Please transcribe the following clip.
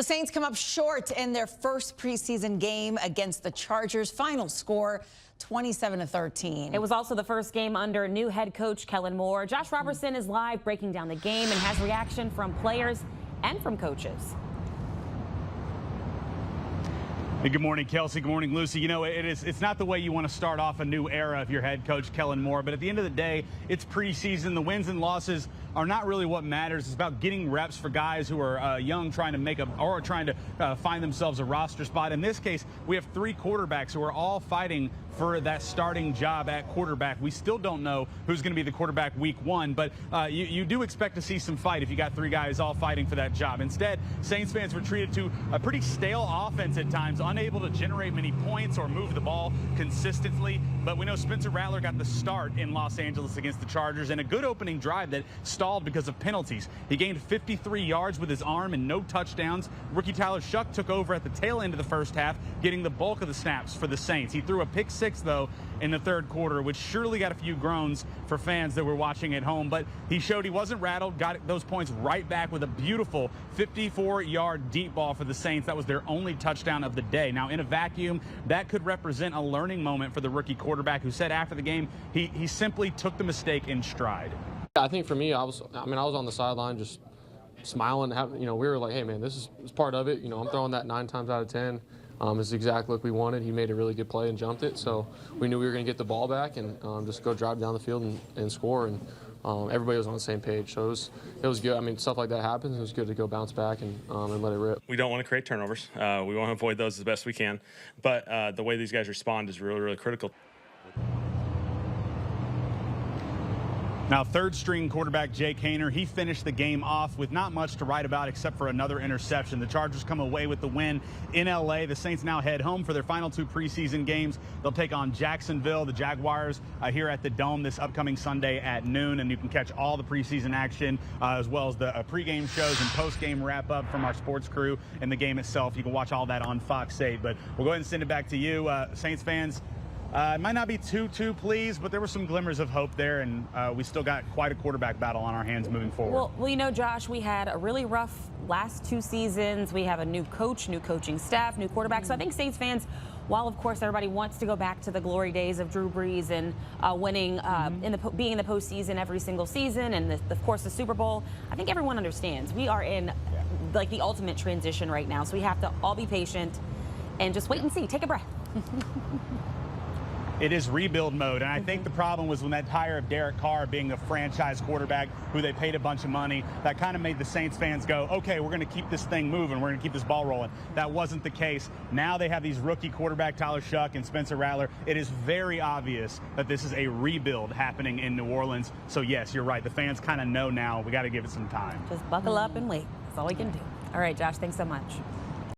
The Saints come up short in their first preseason game against the Chargers. Final score 27-13. It was also the first game under new head coach Kellen Moore. Josh Robertson is live breaking down the game and has reaction from players and from coaches. Hey, good morning, Kelsey. Good morning, Lucy. You know, it's not the way you want to start off a new era if you're head coach Kellen Moore, but at the end of the day, it's preseason. The wins and losses are not really what matters. It's about getting reps for guys who are young, trying to find themselves a roster spot. In this case, we have three quarterbacks who are all fighting for that starting job at quarterback. We still don't know who's going to be the quarterback week one, but you do expect to see some fight if you got three guys all fighting for that job. Instead, Saints fans were treated to a pretty stale offense at times, unable to generate many points or move the ball consistently. But we know Spencer Rattler got the start in Los Angeles against the Chargers and a good opening drive that stalled because of penalties. He gained 53 yards with his arm and no touchdowns. Rookie Shough took over at the tail end of the first half, getting the bulk of the snaps for the Saints. He threw a pick-6, though, in the third quarter, which surely got a few groans for fans that were watching at home. But he showed he wasn't rattled, got those points right back with a beautiful 54-yard deep ball for the Saints. That was their only touchdown of the day. Now, in a vacuum, that could represent a learning moment for the rookie quarterback, who said after the game he simply took the mistake in stride. I think for me, I was on the sideline just smiling. We were like, hey, man, this is part of it. I'm throwing that 9 times out of 10. It's the exact look we wanted. He made a really good play and jumped it. So we knew we were going to get the ball back and just go drive down the field and score. And everybody was on the same page. So it was good. Stuff like that happens. It was good to go bounce back and let it rip. We don't want to create turnovers. We want to avoid those as best we can. But the way these guys respond is really, really critical. Now, third-string quarterback Jake Haener, he finished the game off with not much to write about except for another interception. The Chargers come away with the win in L.A. The Saints now head home for their final 2 preseason games. They'll take on Jacksonville, the Jaguars, here at the Dome this upcoming Sunday at noon. And you can catch all the preseason action as well as the pregame shows and postgame wrap-up from our sports crew and the game itself. You can watch all that on Fox 8. But we'll go ahead and send it back to you, Saints fans. It might not be too pleased, but there were some glimmers of hope there, and we still got quite a quarterback battle on our hands moving forward. Well, Josh, we had a really rough last 2 seasons. We have a new coach, new coaching staff, new quarterback. So I think Saints fans, while of course everybody wants to go back to the glory days of Drew Brees and winning, being in the postseason every single season, and of course the Super Bowl, I think everyone understands we are in like the ultimate transition right now. So we have to all be patient and just wait and see. Take a breath. It is rebuild mode, and I think the problem was when that hire of Derek Carr being the franchise quarterback who they paid a bunch of money, that kind of made the Saints fans go, okay, we're going to keep this thing moving, we're going to keep this ball rolling. That wasn't the case. Now they have these rookie quarterback Shough and Spencer Rattler. It is very obvious that this is a rebuild happening in New Orleans. So yes, you're right. The fans kind of know now. We got to give it some time. Just buckle up and wait. That's all we can do. All right, Josh, thanks so much.